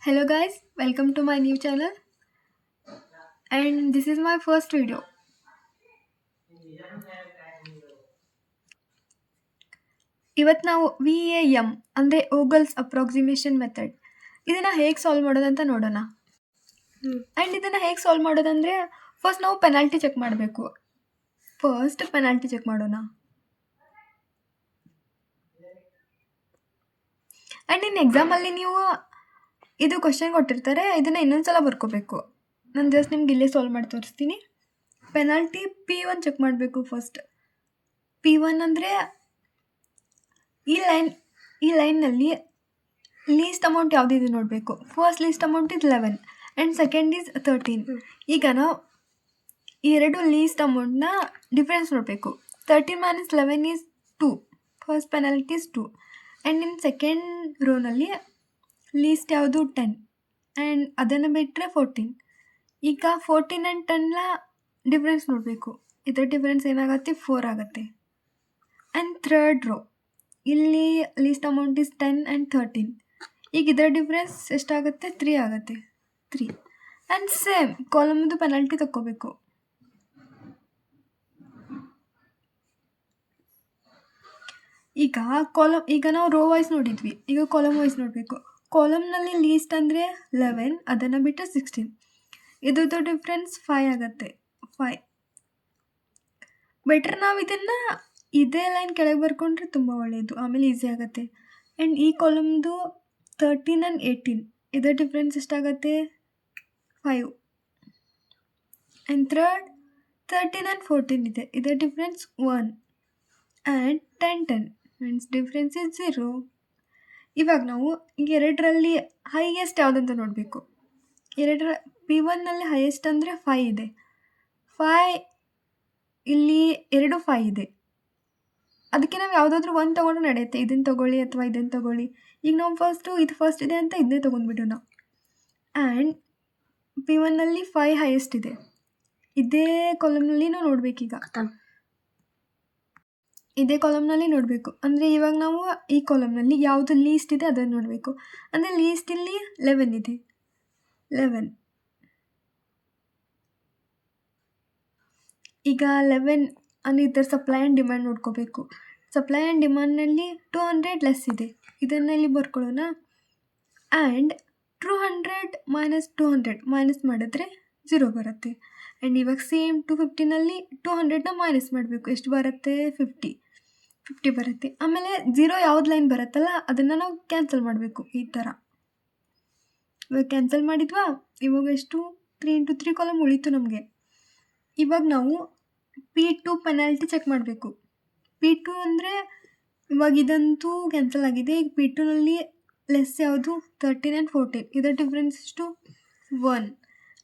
Hello guys, welcome to my new channel and this is my first video. ಇವತ್ತು ನಾವು VAM ಅಂದರೆ ಓಗಲ್ಸ್ approximation method ಇದನ್ನು ಹೇಗೆ solve ಮಾಡೋದಂತ ನೋಡೋಣ. ಆ್ಯಂಡ್ ಇದನ್ನು ಹೇಗೆ ಸಾಲ್ವ್ ಮಾಡೋದಂದರೆ ಫಸ್ಟ್ ನಾವು ಪೆನಾಲ್ಟಿ ಚೆಕ್ ಮಾಡಬೇಕು. ಫಸ್ಟ್ ಪೆನಾಲ್ಟಿ ಚೆಕ್ ಮಾಡೋಣ. ಆ್ಯಂಡ್ ಇನ್ನು ಎಕ್ಸಾಮಲ್ಲಿ ನೀವು ಇದು ಕ್ವಶನ್ ಕೊಟ್ಟಿರ್ತಾರೆ, ಇದನ್ನು ಇನ್ನೊಂದ್ಸಲ ಬರ್ಕೋಬೇಕು. ನಾನು ಜಸ್ಟ್ ನಿಮ್ಗೆ ಇಲ್ಲೇ ಸಾಲ್ವ್ ಮಾಡಿ ತೋರಿಸ್ತೀನಿ. ಪೆನಾಲ್ಟಿ P1 ಚೆಕ್ ಮಾಡಬೇಕು. ಫಸ್ಟ್ P1 ಅಂದರೆ ಈ ಲೈನ್ನಲ್ಲಿ ಲೀಸ್ಟ್ ಅಮೌಂಟ್ ಯಾವುದಿದೆ ನೋಡಬೇಕು. First list amount is 11 and second is 13. ಈಗ ನಾವು ಈ ಎರಡು ಲೀಸ್ಟ್ ಅಮೌಂಟ್ನ ಡಿಫ್ರೆನ್ಸ್ ನೋಡಬೇಕು. 13 - 11 is 2. First penalty is 2 and in second ರೋನಲ್ಲಿ ಲೀಸ್ಟ್ ಯಾವುದು 10 ಆ್ಯಂಡ್ ಅದನ್ನು ಬಿಟ್ಟರೆ 14. ಈಗ 14 ಆ್ಯಂಡ್ 10ನ ಡಿಫ್ರೆನ್ಸ್ ನೋಡಬೇಕು. ಇದರ ಡಿಫ್ರೆನ್ಸ್ ಏನಾಗುತ್ತೆ? 4 ಆಗುತ್ತೆ. ಆ್ಯಂಡ್ ಥರ್ಡ್ ರೋ ಇಲ್ಲಿ ಲೀಸ್ಟ್ ಅಮೌಂಟ್ ಇಸ್ 10 ಆ್ಯಂಡ್ 13. ಈಗ ಇದರ ಡಿಫ್ರೆನ್ಸ್ ಎಷ್ಟಾಗುತ್ತೆ? 3 ಆಗುತ್ತೆ. 3 ಆ್ಯಂಡ್ ಸೇಮ್ ಕಾಲಮ್ದು ಪೆನಾಲ್ಟಿ ತಗೋಬೇಕು. ಈಗ ನಾವು ರೋ ವೈಸ್ ನೋಡಿದ್ವಿ, ಈಗ ಕಾಲಮ್ ವೈಸ್ ನೋಡಬೇಕು. ಕಾಲಮ್ನಲ್ಲಿ ಲೀಸ್ಟ್ ಅಂದರೆ 11, ಅದನ್ನು ಬಿಟ್ಟು 16. ಇದ್ರದ್ದು ಡಿಫ್ರೆನ್ಸ್ 5 ಆಗುತ್ತೆ. 5 ಬೆಟರ್ ನಾವು ಇದನ್ನು ಇದೇ ಲೈನ್ ಕೆಳಗೆ ಬರ್ಕೊಂಡ್ರೆ ತುಂಬ ಒಳ್ಳೆಯದು, ಆಮೇಲೆ ಈಸಿ ಆಗುತ್ತೆ. ಆ್ಯಂಡ್ ಈ ಕಾಲಮ್ದು 13 ಆ್ಯಂಡ್ 18 ಇದರ ಡಿಫ್ರೆನ್ಸ್ ಎಷ್ಟಾಗುತ್ತೆ? 5. ಆ್ಯಂಡ್ ಥರ್ಡ್ 13 ಆ್ಯಂಡ್ 14 ಇದೆ, ಇದರ difference 1 and 10 means difference is 0. ಇವಾಗ ನಾವು ಎರಡರಲ್ಲಿ ಹೈಯೆಸ್ಟ್ ಯಾವುದಂತ ನೋಡಬೇಕು. P1ನಲ್ಲಿ ಹೈಯೆಸ್ಟ್ ಅಂದರೆ 5 ಇದೆ. 5 ಇಲ್ಲಿ 2 5 ಇದೆ. ಅದಕ್ಕೆ ನಾವು ಯಾವುದಾದ್ರೂ ಒಂದು ತೊಗೊಂಡು ನಡೆಯುತ್ತೆ. ಇದನ್ನು ತೊಗೊಳ್ಳಿ ಅಥವಾ ಇದನ್ನು ತೊಗೊಳ್ಳಿ. ಈಗ ನಾವು ಇದು ಫಸ್ಟ್ ಇದೆ ಅಂತ ಇದನ್ನೇ ತೊಗೊಂಡ್ಬಿಡೋಣ. ಆ್ಯಂಡ್ P1ನಲ್ಲಿ 5 ಹೈಯೆಸ್ಟ್ ಇದೆ. ಇದೇ ಕಾಲಮ್ನಲ್ಲಿ ನಾವು ನೋಡಬೇಕೀಗ. ಇದೇ ಕಾಲಮ್ನಲ್ಲಿ ನೋಡಬೇಕು ಅಂದರೆ ಇವಾಗ ನಾವು ಈ ಕಾಲಮ್ನಲ್ಲಿ ಯಾವುದು ಲೀಸ್ಟ್ ಇದೆ ಅದನ್ನು ನೋಡಬೇಕು. ಅಂದರೆ ಲೀಸ್ಟ್ ಇಲ್ಲಿ 11 ಇದೆ. 11 ಈಗ 11 ಅಂದರೆ ಇದರ ಸಪ್ಲೈ ಆ್ಯಂಡ್ ಡಿಮ್ಯಾಂಡ್ ನೋಡ್ಕೋಬೇಕು. ಸಪ್ಲೈ ಆ್ಯಂಡ್ ಡಿಮ್ಯಾಂಡ್ನಲ್ಲಿ 200 ಲೆಸ್ ಇದೆ, ಇದನ್ನು ಇಲ್ಲಿ ಬರ್ಕೊಳ್ಳೋಣ. ಆ್ಯಂಡ್ 200 - 200 ಮೈನಸ್ ಮಾಡಿದ್ರೆ 0 ಬರುತ್ತೆ. ಆ್ಯಂಡ್ ಇವಾಗ ಸೇಮ್ 250ನಲ್ಲಿ 200ನ ಮೈನಸ್ ಮಾಡಬೇಕು. ಎಷ್ಟು ಬರುತ್ತೆ? 50 ಬರುತ್ತೆ. ಆಮೇಲೆ 0 ಯಾವ್ದು ಲೈನ್ ಬರುತ್ತಲ್ಲ ಅದನ್ನು ನಾವು ಕ್ಯಾನ್ಸಲ್ ಮಾಡಬೇಕು. ಈ ಥರ ಇವಾಗ ಕ್ಯಾನ್ಸಲ್ ಮಾಡಿದ್ವಾ? ಇವಾಗ ಎಷ್ಟು? 3 × 3 ಕಾಲಮ್ ಉಳಿತು ನಮಗೆ. ಇವಾಗ ನಾವು P2 ಪೆನಾಲ್ಟಿ ಚೆಕ್ ಮಾಡಬೇಕು. P2 ಅಂದರೆ ಇವಾಗ ಇದಂತೂ ಕ್ಯಾನ್ಸಲ್ ಆಗಿದೆ. ಈಗ P2ನಲ್ಲಿ ಲೆಸ್ ಯಾವುದು? 13 ಆ್ಯಂಡ್ 14 ಇದರ ಡಿಫ್ರೆನ್ಸ್ ಎಷ್ಟು? 1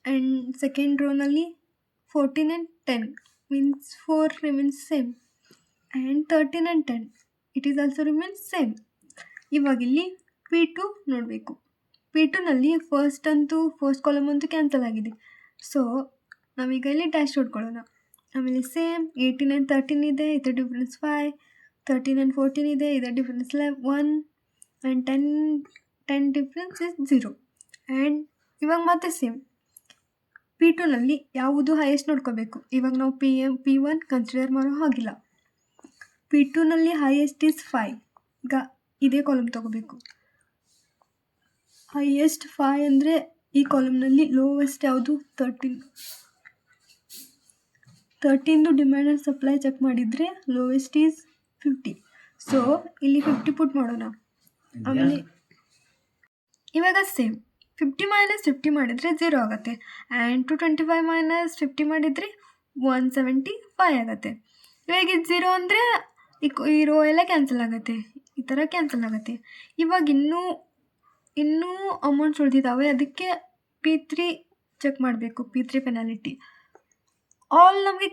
ಆ್ಯಂಡ್ ಸೆಕೆಂಡ್ ರೋನಲ್ಲಿ 14 and 10 means 4 remains same and 13 and 10 it is also remains same. ಇವಾಗ ಇಲ್ಲಿ P2 ನೋಡಬೇಕು. P2ನಲ್ಲಿ ಫಸ್ಟ್ ಕಾಲಮ್ ಅಂತೂ ಕ್ಯಾನ್ಸಲ್ ಆಗಿದೆ. ಸೊ ನಾವೀಗ ಇಲ್ಲಿ ಡ್ಯಾಶ್ ಹೊಡ್ಕೊಳ್ಳೋಣ. ಆಮೇಲೆ ಸೇಮ್ 18 ಆ್ಯಂಡ್ 13 ಇದೆ, ಇದರ ಡಿಫ್ರೆನ್ಸ್ 5. 13 ಆ್ಯಂಡ್ 14 ಇದೆ, ಇದರ difference 1 and 10 difference is 0. And ಇವಾಗ ಮತ್ತೆ ಸೇಮ್ P2ನಲ್ಲಿ ಯಾವುದು ಹೈಯೆಸ್ಟ್ ನೋಡ್ಕೋಬೇಕು. ಇವಾಗ ನಾವು P1 ಕನ್ಸಿಡರ್ ಮಾಡೋ ಹಾಗಿಲ್ಲ. P2ನಲ್ಲಿ ಹೈಯೆಸ್ಟ್ ಈಸ್ 5. ಈಗ ಇದೇ ಕಾಲಮ್ ತೊಗೋಬೇಕು. ಹೈಯೆಸ್ಟ್ 5 ಅಂದರೆ ಈ ಕಾಲಮ್ನಲ್ಲಿ ಲೋವೆಸ್ಟ್ ಯಾವುದು? 13ದು ಡಿಮ್ಯಾಂಡ್ ಆ್ಯಂಡ್ ಸಪ್ಲೈ ಚೆಕ್ ಮಾಡಿದರೆ ಲೋವೆಸ್ಟ್ ಈಸ್ 50. ಸೊ ಇಲ್ಲಿ 50 ಪುಟ್ ಮಾಡೋಣ. ಆಮೇಲೆ ಇವಾಗ ಸೇಮ್ 50 - 50 ಮಾಡಿದರೆ 0 ಆಗುತ್ತೆ. ಆ್ಯಂಡ್ 225 - 50 ಮಾಡಿದರೆ 175 ಆಗುತ್ತೆ. ಇವಾಗ ಇದು 0 ಅಂದರೆ ಈ ರೋ ಎಲ್ಲ ಕ್ಯಾನ್ಸಲ್ ಆಗುತ್ತೆ, ಈ ಥರ ಕ್ಯಾನ್ಸಲ್ ಆಗುತ್ತೆ. ಇವಾಗ ಇನ್ನೂ ಅಮೌಂಟ್ಸ್ ಉಳಿದಿದ್ದಾವೆ, ಅದಕ್ಕೆ P3 ಚೆಕ್ ಮಾಡಬೇಕು. P3 ಪೆನಾಲಿಟಿ ಆಲ್ ನಮಗೆ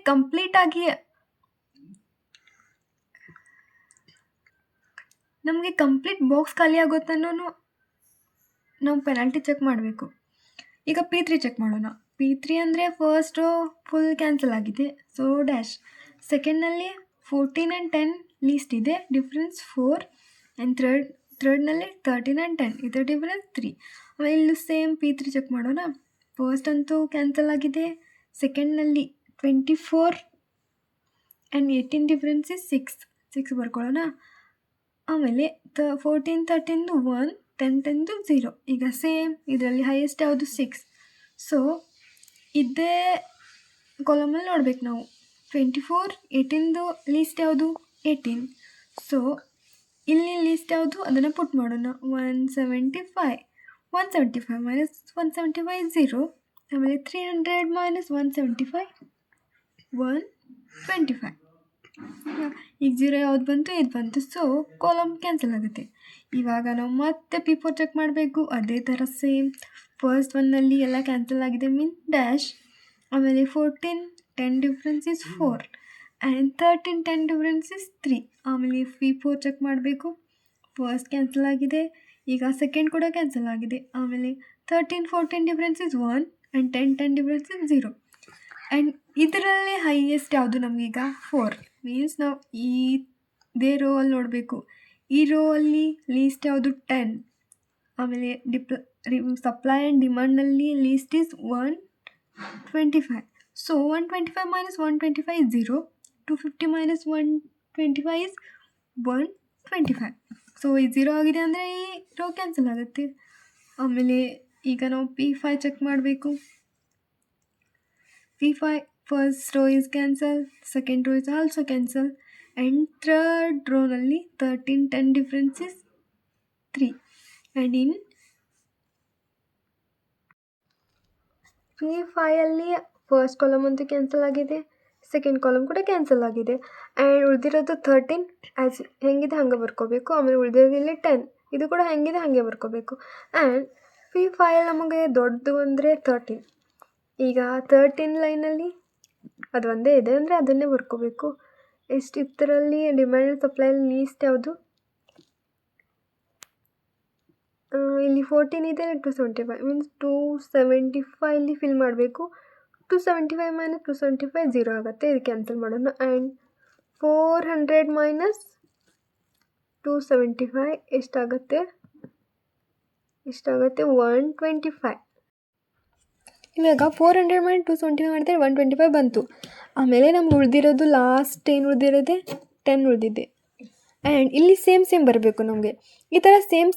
ಕಂಪ್ಲೀಟ್ ಬಾಕ್ಸ್ ಖಾಲಿ ಆಗುತ್ತನ್ನೋ ನಾವು ಪೆನಾಲ್ಟಿ ಚೆಕ್ ಮಾಡಬೇಕು. ಈಗ P3 ಚೆಕ್ ಮಾಡೋಣ. P3 ಅಂದರೆ ಫಸ್ಟ್ ಫುಲ್ ಕ್ಯಾನ್ಸಲ್ ಆಗಿದೆ, ಸೊ ಡ್ಯಾಶ್. ಸೆಕೆಂಡ್ನಲ್ಲಿ 14 ಆ್ಯಂಡ್ 10 ಲೀಸ್ಟ್ ಇದೆ, ಡಿಫ್ರೆನ್ಸ್ 4 ಆ್ಯಂಡ್ ಥರ್ಡ್ನಲ್ಲಿ 13 ಆ್ಯಂಡ್ 10 ಇದರ ಡಿಫರೆನ್ಸ್ 3. ಆಮೇಲೆ ಇಲ್ಲೂ ಸೇಮ್ P3 ಚೆಕ್ ಮಾಡೋಣ. ಫಸ್ಟ್ ಅಂತೂ ಕ್ಯಾನ್ಸಲ್ ಆಗಿದೆ. ಸೆಕೆಂಡ್ನಲ್ಲಿ 24 ಆ್ಯಂಡ್ 18 ಡಿಫರೆನ್ಸ್ ಇಸ್ 6 ಬರ್ಕೊಳ್ಳೋಣ. ಆಮೇಲೆ 14 13 1 10 10 0. ಈಗ ಸೇಮ್ ಇದರಲ್ಲಿ ಹೈಯೆಸ್ಟ್ ಯಾವುದು 6. ಸೊ ಇದೇ ಕಾಲಮಲ್ಲಿ ನೋಡ್ಬೇಕು ನಾವು. 24 18 ಲೀಸ್ಟ್ ಯಾವುದು 18. ಸೊ ಇಲ್ಲಿ ಲೀಸ್ಟ್ ಯಾವುದು ಅದನ್ನು ಪುಟ್ ಮಾಡೋಣ. 175 ಮೈನಸ್ 175 0. ಆಮೇಲೆ 300 ಮೈನಸ್ 175 125. ಈಗ 0 ಯಾವ್ದು ಬಂತು ಇದು ಬಂತು. ಸೊ ಕಾಲಮ್ ಕ್ಯಾನ್ಸಲ್ ಆಗುತ್ತೆ. ಇವಾಗ ನಾವು ಮತ್ತೆ P4 ಚೆಕ್ ಮಾಡಬೇಕು. ಅದೇ ಥರ ಸೇಮ್ ಫಸ್ಟ್ ಒನ್ನಲ್ಲಿ ಎಲ್ಲ ಕ್ಯಾನ್ಸಲ್ ಆಗಿದೆ ಮೀನ್ ಡ್ಯಾಶ್. ಆಮೇಲೆ 14 10 difference is 4 and 13 10 difference is 3. ಆಮೇಲೆ P4 ಚೆಕ್ ಮಾಡಬೇಕು. ಫಸ್ಟ್ ಕ್ಯಾನ್ಸಲ್ ಆಗಿದೆ. ಈಗ ಸೆಕೆಂಡ್ ಕೂಡ ಕ್ಯಾನ್ಸಲ್ ಆಗಿದೆ. ಆಮೇಲೆ 13 14 difference is 1 and 10 10 difference is 0. And ಇದರಲ್ಲೇ ಹೈಯೆಸ್ಟ್ ಯಾವುದು ನಮಗೀಗ 4. ಮೀನ್ಸ್ ನಾವು ಇದೇ ರೋ ಅಲ್ಲಿ ನೋಡಬೇಕು. ಈ ರೋ ಅಲ್ಲಿ ಲೀಸ್ಟ್ ಯಾವುದು 10. ಆಮೇಲೆ ಸಪ್ಲೈ ಆ್ಯಂಡ್ ಡಿಮಾಂಡ್ನಲ್ಲಿ least is 125. So 125 minus 125 is 0. 250 minus 125 is 125. So ಈ 0 ಆಗಿದೆ ಅಂದರೆ ಈ ರೋ ಕ್ಯಾನ್ಸಲ್ ಆಗುತ್ತೆ. ಆಮೇಲೆ ಈಗ ನಾವು P5 ಚೆಕ್ ಮಾಡಬೇಕು. P5 first row is cancel, second row is also cancel and third ರೋನಲ್ಲಿ 13 10 ಡಿಫ್ರೆನ್ಸ್ ಇಸ್ 3. ಆ್ಯಂಡ್ ಇನ್ P5ಅಲ್ಲಿ ಫಸ್ಟ್ ಕಾಲಮ್ ಅಂತೂ ಕ್ಯಾನ್ಸಲ್ ಆಗಿದೆ, ಸೆಕೆಂಡ್ ಕಾಲಮ್ ಕೂಡ ಕ್ಯಾನ್ಸಲ್ ಆಗಿದೆ. ಆ್ಯಂಡ್ ಉಳಿದಿರೋದು 13 ಆ್ಯಸ್ ಹೆಂಗಿದೆ ಹಾಗೆ ಬರ್ಕೋಬೇಕು. ಆಮೇಲೆ ಉಳಿದಿರೋದಿಲ್ಲಿ 10 ಇದು ಕೂಡ ಹೆಂಗಿದೆ ಹಾಗೆ ಬರ್ಕೋಬೇಕು. ಆ್ಯಂಡ್ P5 ನಮಗೆ ದೊಡ್ಡದು ಅಂದರೆ 13. ಈಗ 13 ಲೈನಲ್ಲಿ ಅದು ಒಂದೇ ಇದೆ ಅಂದರೆ ಅದನ್ನೇ ಬರ್ಕೋಬೇಕು. ಎಷ್ಟು ಇದರಲ್ಲಿ ಡಿಮ್ಯಾಂಡ್ ಆ್ಯಂಡ್ ಸಪ್ಲೈಲಿ ಲೀಸ್ಟ್ ಯಾವುದು ಇಲ್ಲಿ 14 ಇದೆ. 275 ಮೀನ್ಸ್ 275 ಇಲ್ಲಿ ಫಿಲ್ ಮಾಡಬೇಕು. 275 ಮೈನಸ್ 275 0 ಆಗುತ್ತೆ. ಇದು ಕ್ಯಾನ್ಸಲ್ ಮಾಡೋಣ. ಆ್ಯಂಡ್ 400 ಮೈನಸ್ 275 ಎಷ್ಟಾಗುತ್ತೆ 125. ಇವಾಗ 400 ಮೈನಸ್ 275 ಮಾಡಿದ್ರೆ 125 ಬಂತು. ಆಮೇಲೆ ನಮ್ಗೆ ಉಳಿದಿರೋದು ಲಾಸ್ಟ್ ಏನು ಉಳಿದಿರೋದೆ 10 ಉಳಿದಿದೆ. ಆ್ಯಂಡ್ ಇಲ್ಲಿ ಸೇಮ್ ಬರಬೇಕು ನಮಗೆ. ಈ ಥರ ಸೇಮ್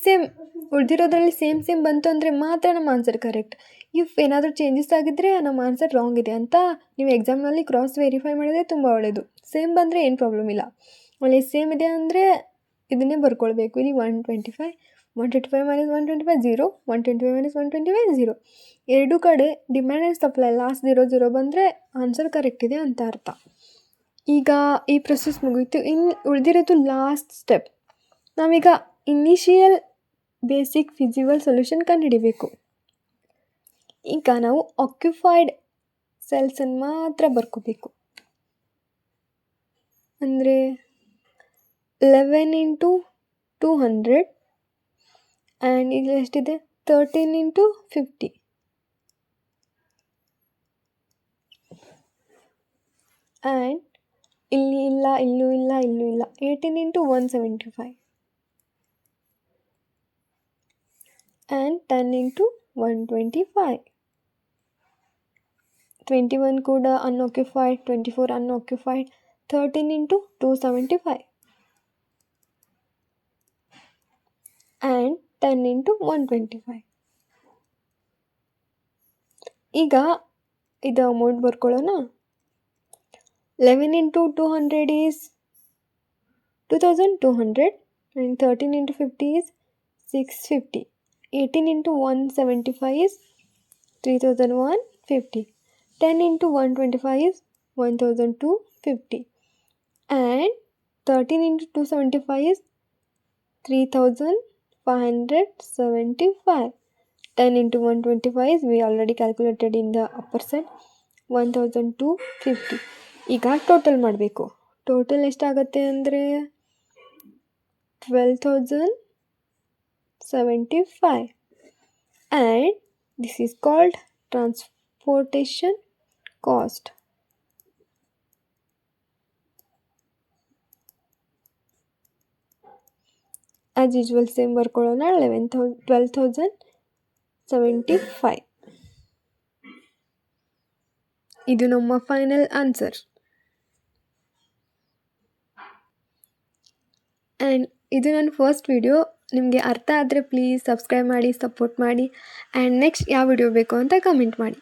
ಉಳಿದಿರೋದ್ರಲ್ಲಿ ಸೇಮ್ ಬಂತು ಅಂದರೆ ಮಾತ್ರ ನಮ್ಮ ಆನ್ಸರ್ ಕರೆಕ್ಟ್. ಇಫ್ ಏನಾದರೂ ಚೇಂಜಸ್ ಆಗಿದ್ದರೆ ನಮ್ಮ ಆನ್ಸರ್ ರಾಂಗ್ ಇದೆ ಅಂತ ನೀವು ಎಕ್ಸಾಮ್ನಲ್ಲಿ ಕ್ರಾಸ್ ವೆರಿಫೈ ಮಾಡಿದರೆ ತುಂಬ ಒಳ್ಳೆಯದು. ಸೇಮ್ ಬಂದರೆ ಏನು ಪ್ರಾಬ್ಲಮ್ ಇಲ್ಲ. ಆಮೇಲೆ ಸೇಮ್ ಇದೆ ಅಂದರೆ ಇದನ್ನೇ ಬರ್ಕೊಳ್ಬೇಕು. ಇಲ್ಲಿ 125 ಮೈನಸ್ 125 0, 125 ಮೈನಸ್ 125 0. ಎರಡೂ ಕಡೆ ಡಿಮ್ಯಾಂಡ್ ಆ್ಯಂಡ್ ಸಪ್ಲೈ ಲಾಸ್ಟ್ 0 ಬಂದರೆ ಆನ್ಸರ್ ಕರೆಕ್ಟ್ ಇದೆ ಅಂತ ಅರ್ಥ. ಈಗ ಈ ಪ್ರೊಸೆಸ್ ಮುಗೀತು. ಇನ್ನು ಉಳಿದಿರೋದು ಲಾಸ್ಟ್ ಸ್ಟೆಪ್. ನಾವೀಗ ಇನಿಷಿಯಲ್ ಬೇಸಿಕ್ ಫಿಸಿಬಲ್ ಸೊಲ್ಯೂಷನ್ ಕಂಡುಹಿಡಿಬೇಕು. ಈಗ ನಾವು ಆಕ್ಯುಪೈಡ್ ಸೆಲ್ಸನ್ನು ಮಾತ್ರ ಬರ್ಕೋಬೇಕು. ಅಂದರೆ 11 ಇಂಟು 200 ಆ್ಯಂಡ್ ಇಲ್ಲಿ ಎಷ್ಟಿದೆ 13 ಇಂಟು 50 ಆ್ಯಂಡ್ ಇಲ್ಲಿ ಇಲ್ಲ, ಇಲ್ಲೂ ಇಲ್ಲ, 18 ಇಂಟು 175 ಆ್ಯಂಡ್ 10 ಇಂಟು 125. 21 ಕೂಡ unoccupied, 24 unoccupied, 13 into 275 and 10 into 125. ಈಗ ಇದು ಅಮೌಂಟ್ ಬರ್ಕೊಳ್ಳೋಣ. 11 into 200 is 2200 and 13 into 50 is 650. 18 into 175 is 3150. 10 into 125 is 1250 and 13 into 275 is 3575. 10 into 125 is we already calculated in the upper side 1250. ಈಗ total ಮಾಡಬೇಕು. Total ಎಷ್ಟಾಗುತ್ತೆ ಅಂದರೆ 12,075 and this is called transportation cost. As usual same ಬರ್ಕೊಳ್ಳೋಣ. 12,075. ಇದು ನಮ್ಮ final answer. And ಇದು ನನ್ನ first video. ನಿಮಗೆ ಅರ್ಥ ಆದರೆ ಪ್ಲೀಸ್ ಸಬ್ಸ್ಕ್ರೈಬ್ ಮಾಡಿ, ಸಪೋರ್ಟ್ ಮಾಡಿ. ಆ್ಯಂಡ್ ನೆಕ್ಸ್ಟ್ ಯಾವ ವಿಡಿಯೋ ಬೇಕು ಅಂತ ಕಮೆಂಟ್ ಮಾಡಿ.